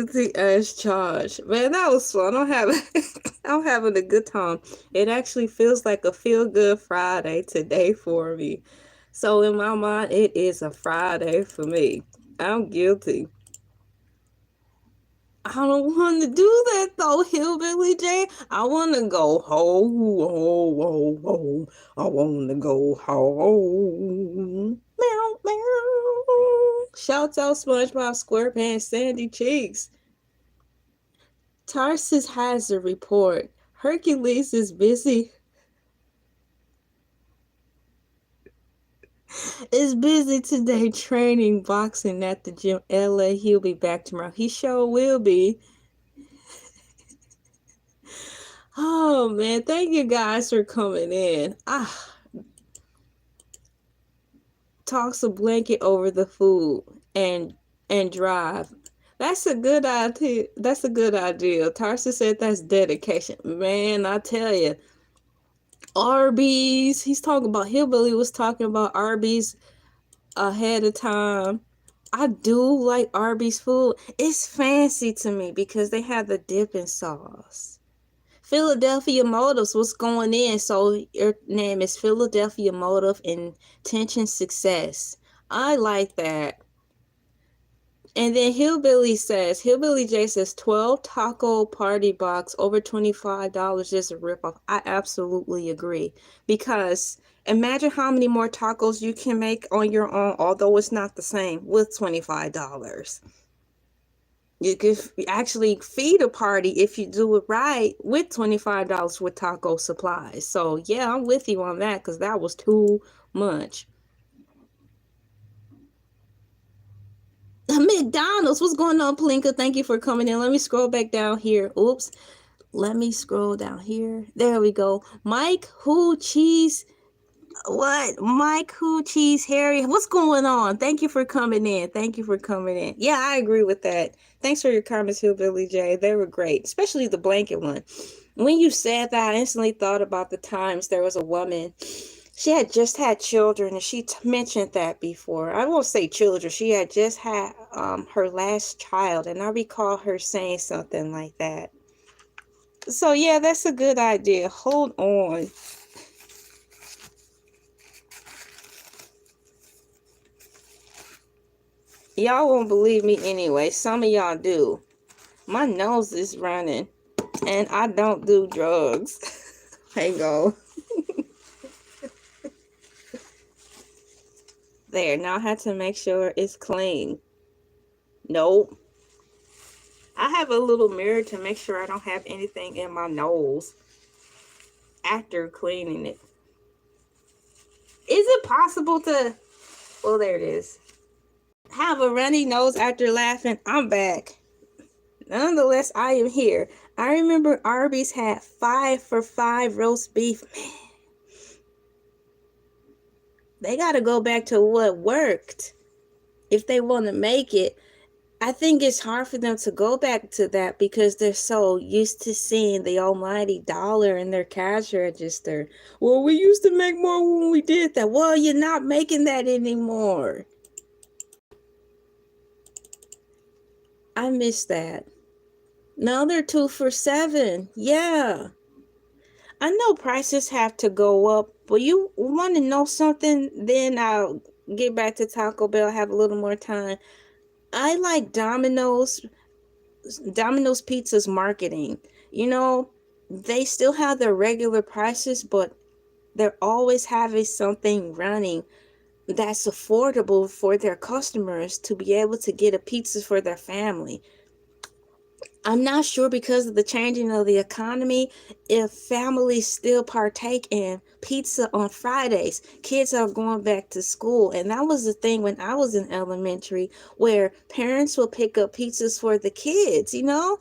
guilty as charged. Man, that was fun. I'm having a good time. It actually feels like a feel-good Friday today for me. So in my mind, it is a Friday for me. I'm guilty. I don't want to do that though, Hillbilly J. I want to go home, home, home, home. I want to go home. Meow, meow. Shouts out SpongeBob SquarePants Sandy Cheeks. Tarsus has a report. Hercules is busy. Is busy today training boxing at the gym. LA, he'll be back tomorrow. He sure will be. Oh man, thank you guys for coming in. Toss a blanket over the food and drive. That's a good idea. That's a good idea. Tarsa said that's dedication. Man, I tell you. Arby's. He's talking about Hillbilly was talking about Arby's ahead of time. I do like Arby's food. It's fancy to me because they have the dipping sauce. Philadelphia Motives was going in, so your name is Philadelphia Motive Intention Success. I like that. And then Hillbilly J says 12 taco party box over $25 is a ripoff. I absolutely agree. Because imagine how many more tacos you can make on your own, although it's not the same, with $25. You could actually feed a party if you do it right with $25 with taco supplies. So yeah, I'm with you on that because that was too much. McDonald's, what's going on, Plinka? Thank you for coming in. Let me scroll back down here. Oops. Let me scroll down here. There we go. Mike Who Cheese. What? Mike Who Cheese Harry. What's going on? Thank you for coming in. Thank you for coming in. Yeah, I agree with that. Thanks for your comments, Hillbilly J. They were great, especially the blanket one. When you said that, I instantly thought about the times there was a woman. She had just had children, and she mentioned that before. I won't say children. She had just had her last child, and I recall her saying something like that. So, yeah, that's a good idea. Hold on. Y'all won't believe me anyway. Some of y'all do. My nose is running, and I don't do drugs. Hang on. There, now I have to make sure it's clean. Nope. I have a little mirror to make sure I don't have anything in my nose after cleaning it. Is it possible to... Well, there it is. Have a runny nose after laughing? I'm back. Nonetheless, I am here. I remember Arby's had 5 for $5 roast beef. Man. They got to go back to what worked if they want to make it. I think it's hard for them to go back to that because they're so used to seeing the almighty dollar in their cash register. Well, we used to make more when we did that. Well, you're not making that anymore. I miss that. Now they're 2 for $7. Yeah. I know prices have to go up, but you want to know something? Then I'll get back to Taco Bell, have a little more time. I like Domino's Pizza's marketing. You know, they still have their regular prices, but they're always having something running that's affordable for their customers to be able to get a pizza for their family. I'm not sure because of the changing of the economy if families still partake in pizza on Fridays. Kids are going back to school, and that was the thing when I was in elementary where parents will pick up pizzas for the kids, you know?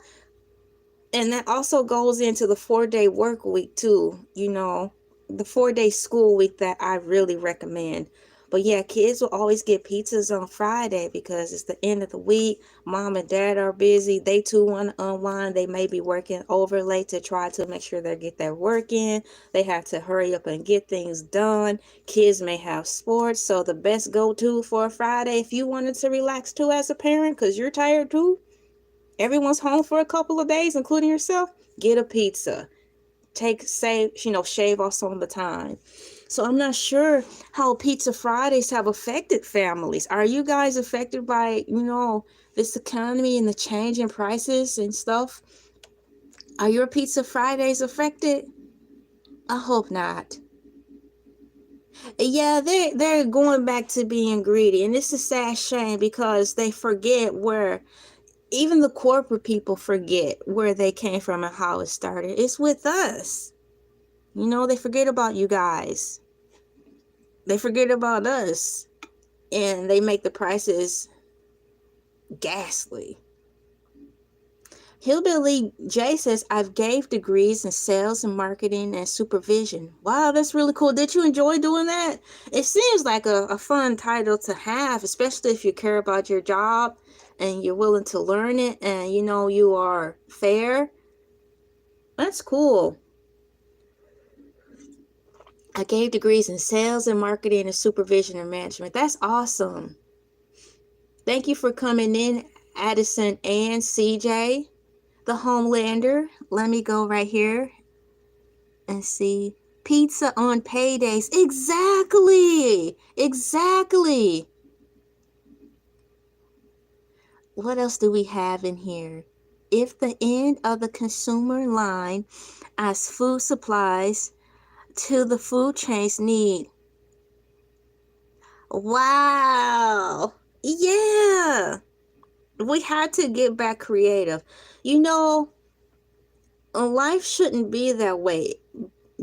And that also goes into the 4-day work week too, you know, the 4-day school week that I really recommend. But yeah, kids will always get pizzas on Friday because it's the end of the week. Mom and dad are busy. They too want to unwind. They may be working over late to try to make sure they get their work in. They have to hurry up and get things done. Kids may have sports. So the best go-to for a Friday, if you wanted to relax too as a parent because you're tired too, Everyone's home for a couple of days, including yourself. Get a pizza. Shave off some of the time. So I'm not sure how Pizza Fridays have affected families. Are you guys affected by, this economy and the change in prices and stuff? Are your Pizza Fridays affected? I hope not. Yeah, they're going back to being greedy, and it's a sad shame because they forget where, even the corporate people forget where they came from and how it started. It's with us. They forget about you guys. They forget about us, and they make the prices ghastly. Hillbilly Jay says, I've gave degrees in sales and marketing and supervision. Wow, that's really cool. Did you enjoy doing that? It seems like a fun title to have, especially if you care about your job and you're willing to learn it and you are fair. That's cool. I gave degrees in sales and marketing and supervision and management. That's awesome. Thank you for coming in, Addison and CJ. The Homelander. Let me go right here and see. Pizza on paydays. Exactly. What else do we have in here? If the end of the consumer line as food supplies to the food chains need. Wow. Yeah. We had to get back creative. Life shouldn't be that way.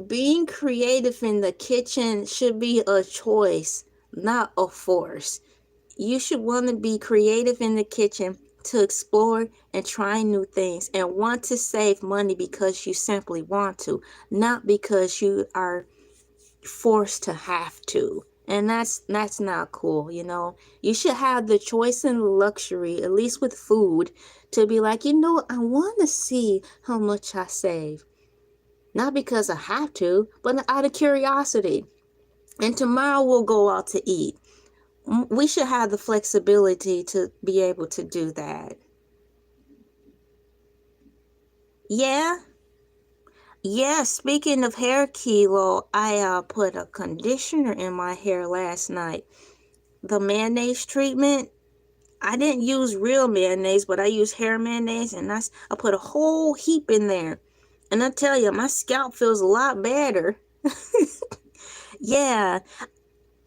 Being creative in the kitchen should be a choice, not a force. You should want to be creative in the kitchen to explore and try new things and want to save money because you simply want to, not because you are forced to have to. And that's not cool. You should have the choice and the luxury, at least with food, to be like, I want to see how much I save. Not because I have to, but out of curiosity. And tomorrow we'll go out to eat. We should have the flexibility to be able to do that. Yeah. Speaking of hair kilo, I put a conditioner in my hair last night. The mayonnaise treatment, I didn't use real mayonnaise, but I used hair mayonnaise, and I put a whole heap in there. And I tell you, my scalp feels a lot better. Yeah.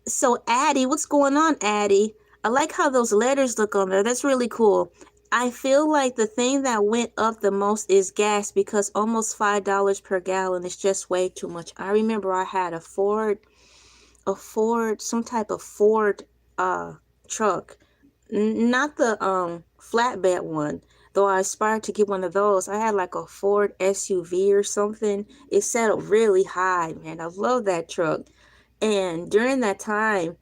So Addie, what's going on, Addie? I like how those letters look on there. That's really cool. I feel like the thing that went up the most is gas because almost $5 per gallon is just way too much. I remember I had a Ford, some type of Ford truck. Not the flatbed one, though I aspired to get one of those. I had like a Ford SUV or something. It set up really high, man. I love that truck. And during that time,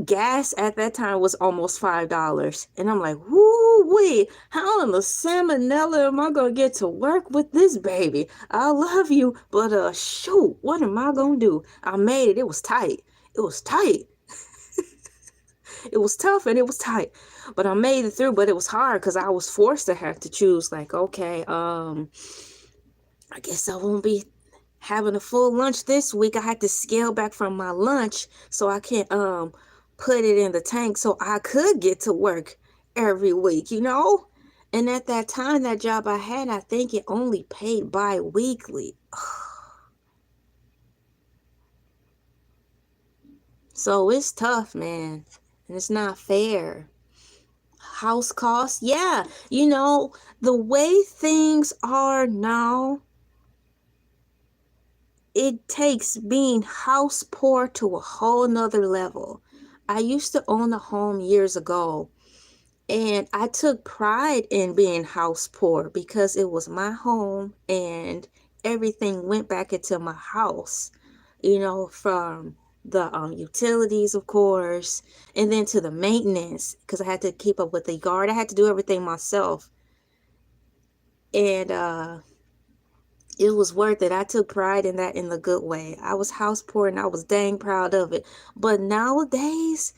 gas at that time was almost $5. And I'm like, whoo wee, how in the salmonella am I gonna get to work with this baby? I love you, but shoot, what am I gonna do? I made it. It was tight. It was tight. It was tough and it was tight, but I made it through. But it was hard because I was forced to have to choose, like, okay, I guess I won't be having a full lunch this week. I had to scale back from my lunch so I can put it in the tank so I could get to work every week, And at that time, that job I had, I think it only paid bi-weekly. So it's tough, man. And it's not fair. House costs, yeah. The way things are now, it takes being house poor to a whole nother level. I used to own a home years ago, and I took pride in being house poor because it was my home and everything went back into my house, from the utilities, of course, and then to the maintenance because I had to keep up with the yard. I had to do everything myself. And it was worth it. I took pride in that in the good way. I was house poor and I was dang proud of it. But nowadays,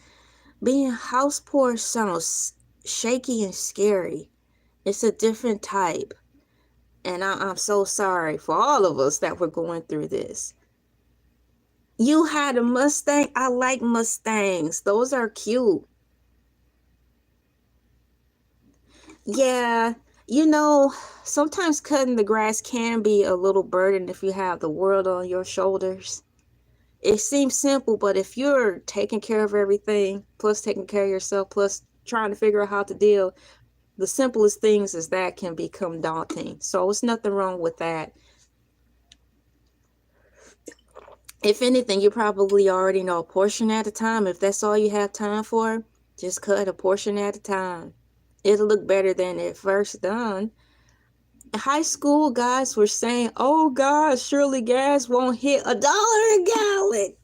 being house poor sounds shaky and scary. It's a different type. And I'm so sorry for all of us that were going through this. You had a Mustang. I like Mustangs. Those are cute. Yeah, you know, sometimes cutting the grass can be a little burden if you have the world on your shoulders. It seems simple, but if you're taking care of everything, plus taking care of yourself, plus trying to figure out how to deal, the simplest things as that can become daunting. So it's nothing wrong with that. If anything, you probably already know a portion at a time. If that's all you have time for, just cut a portion at a time. It'll look better than it first done. High school guys were saying, oh gosh, surely gas won't hit $1 a gallon.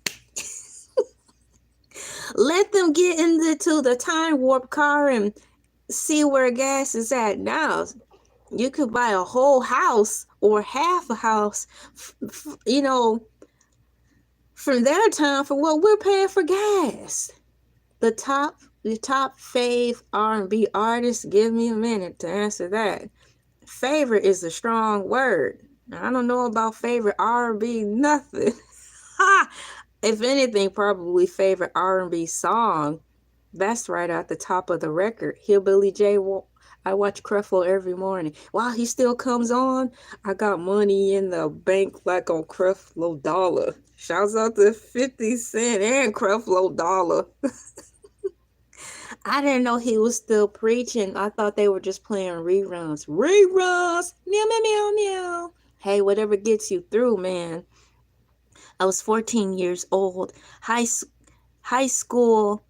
Let them get into the time warp car and see where gas is at now. You could buy a whole house or half a house, you know, from their time for what we're paying for gas. The top fave R&B artist, give me a minute to answer that. Favorite is a strong word. I don't know about favorite R&B, nothing. If anything, probably favorite R&B song. That's right at the top of the record. Hillbilly J. I watch Creflo every morning. While he still comes on, I got money in the bank like on Creflo Dollar. Shouts out to 50 Cent and Creflo Dollar. I didn't know he was still preaching. I thought they were just playing reruns. Reruns! Meow, meow, meow, meow. Hey, whatever gets you through, man. I was 14 years old. High school.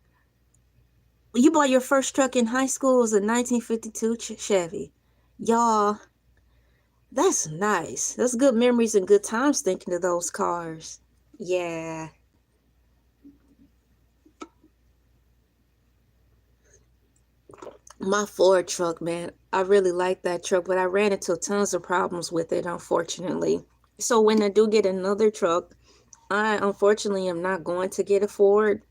You bought your first truck in high school. It was a 1952 Chevy. Y'all, that's nice. That's good memories and good times thinking of those cars. Yeah. My Ford truck, man, I really like that truck, but I ran into tons of problems with it, unfortunately. So when I do get another truck, I unfortunately am not going to get a Ford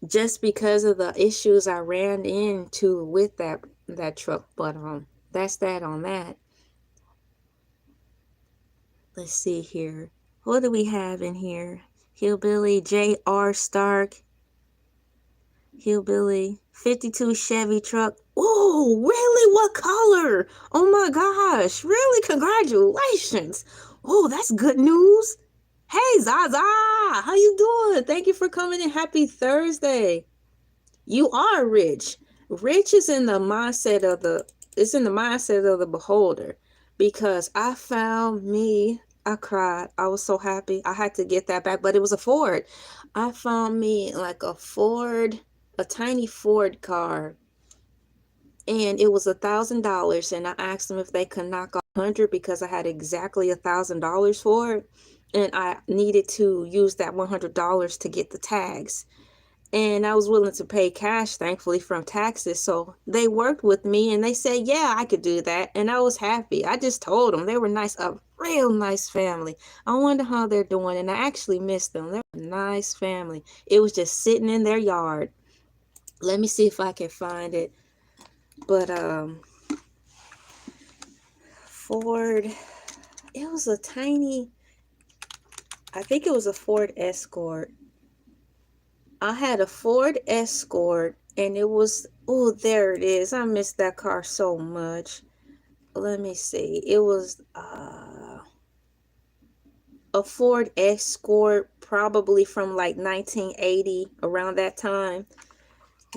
just because of the issues I ran into with that truck. But that's that on that. Let's see here. What do we have in here? Hillbilly J.R. Stark. Hillbilly 52 Chevy truck. Oh, really? What color? Oh my gosh. Really? Congratulations. Oh, that's good news. Hey, Zaza. How you doing? Thank you for coming in. Happy Thursday. You are rich. Rich is in the mindset of the beholder, because I found me, I cried. I was so happy. I had to get that back, but it was a Ford. I found me like a tiny Ford car, and it was $1,000, and I asked them if they could knock off 100 because I had exactly $1,000 for it, and I needed to use that $100 to get the tags. And I was willing to pay cash, thankfully, from taxes. So they worked with me and they said, yeah, I could do that. And I was happy. I just told them they were nice, a real nice family. I wonder how they're doing. And I actually missed them. They're a nice family. It was just sitting in their yard. Let me see if I can find it. But Ford, it was a tiny, I think it was a Ford Escort. I had a Ford Escort, and it was, oh, there it is. I missed that car so much. Let me see. It was a Ford Escort, probably from like 1980, around that time.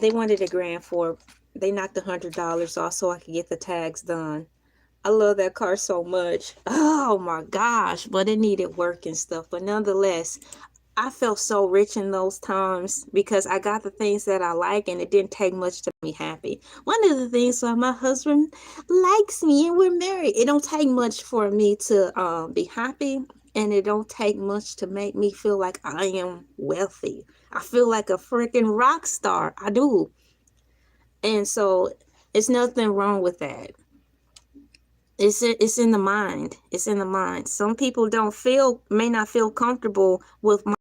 They wanted $1,000 for it. They knocked $100 off so I could get the tags done. I love that car so much. Oh my gosh, but it needed work and stuff. But nonetheless, I felt so rich in those times because I got the things that I like, and it didn't take much to make me happy. One of the things why my husband likes me and we're married, it don't take much for me to be happy, and it don't take much to make me feel like I am wealthy. I feel like a freaking rock star. I do. And so it's nothing wrong with that. It's in the mind. It's in the mind. Some people may not feel comfortable with my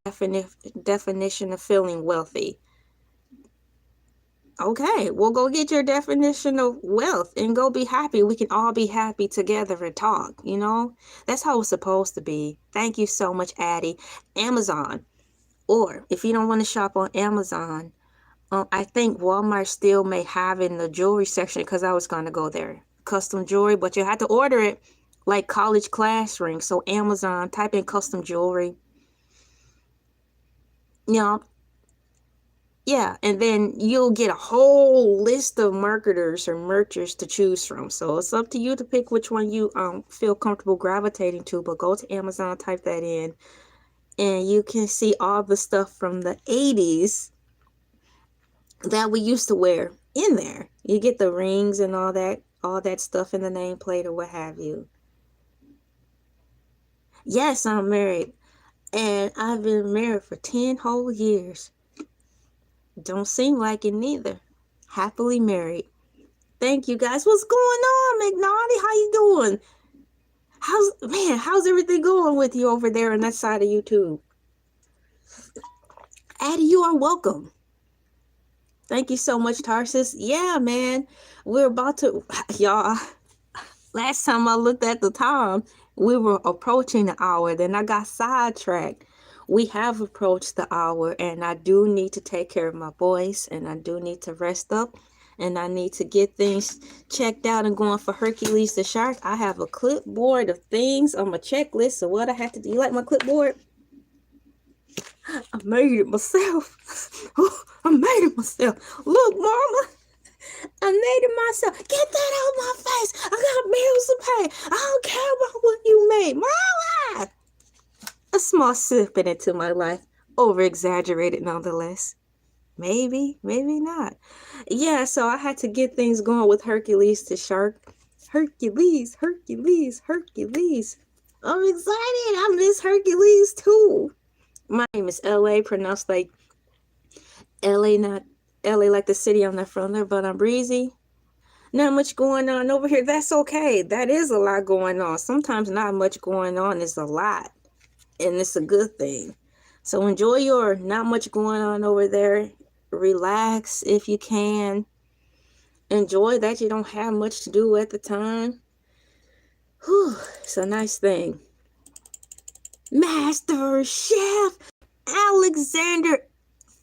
definition of feeling wealthy. Okay, well, go get your definition of wealth and go be happy. We can all be happy together and talk, you know? That's how it's supposed to be. Thank you so much, Addie. Amazon. Or if you don't want to shop on Amazon, I think Walmart still may have in the jewelry section because I was going to go there. Custom jewelry, but you have to order it like college class rings. So Amazon, type in custom jewelry. You know, yeah, and then you'll get a whole list of marketers or merchants to choose from. So it's up to you to pick which one you feel comfortable gravitating to. But go to Amazon, type that in, and you can see all the stuff from the 80s that we used to wear in there. You get the rings and all that stuff in the nameplate or what have you. Yes, I'm married, and I've been married for 10 whole years. Don't seem like it neither. Happily married. Thank you guys. What's going on, McNaughty? How you doing? How's everything going with you over there on that side of YouTube? Addie, you are welcome. Thank you so much, Tarsus. Yeah, man. We're about to, y'all, last time I looked at the time, we were approaching the hour. Then I got sidetracked. We have approached the hour, and I do need to take care of my voice, and I do need to rest up, and I need to get things checked out and going for Hercules the Shark. I have a clipboard of things on my checklist of what I have to do. You like my clipboard? I made it myself. I made it myself. Look, Mama. I made it myself. Get that out of my face. I got bills to pay. I don't care about what you made. Mama! A small snippet into my life. Over-exaggerated nonetheless. Maybe, maybe not. Yeah, so I had to get things going with Hercules the Shark. Hercules, Hercules, Hercules. I'm excited. I miss Hercules too. My name is LA, pronounced like LA, not LA like the city I'm not from there, but I'm breezy. Not much going on over here. That's okay. That is a lot going on. Sometimes not much going on is a lot, and it's a good thing. So enjoy your not much going on over there. Relax if you can. Enjoy that you don't have much to do at the time. Whew, it's a nice thing. Master Chef Alexander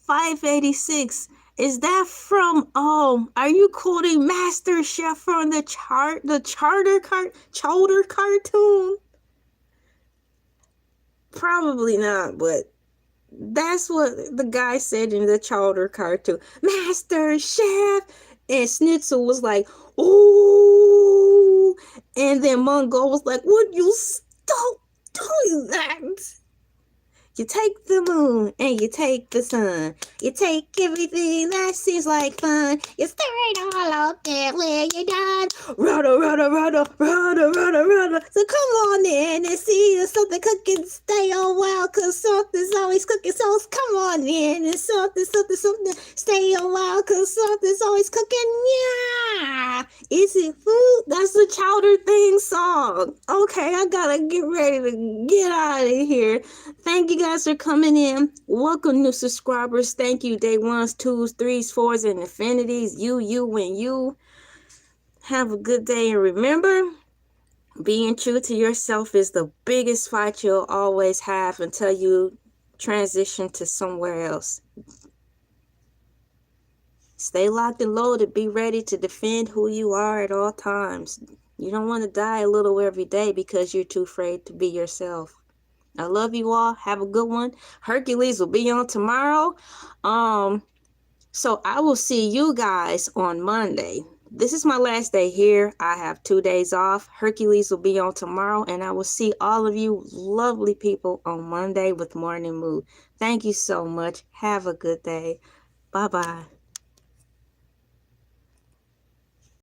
586. Is that from, are you quoting Master Chef from the Chowder cartoon? Probably not, but that's what the guy said in the Chowder cartoon. Master Chef. And Schnitzel was like, ooh. And then Mungo was like, would you stop doing that? You take the moon and you take the sun. You take everything that seems like fun. You stir it all up there where you're done. Rudder, rudder, rudder, rudder, rudder, rudder. So come on in and see there's something cooking. Stay a while, cause something's always cooking. So come on in and something. Stay a while, cause something's always cooking. Yeah. Is it food? That's the Chowder theme song. Okay, I gotta get ready to get out of here. Thank you guys for coming in. Welcome, new subscribers. Thank you, day ones, twos, threes, fours, and infinities. You, and you. Have a good day, and remember, being true to yourself is the biggest fight you'll always have until you transition to somewhere else. Stay locked and loaded. Be ready to defend who you are at all times. You don't want to die a little every day because you're too afraid to be yourself. I love you all. Have a good one. Hercules will be on tomorrow. So I will see you guys on Monday. This is my last day here. I have 2 days off. Hercules will be on tomorrow, and I will see all of you lovely people on Monday with Morning Mood. Thank you so much. Have a good day. Bye-bye.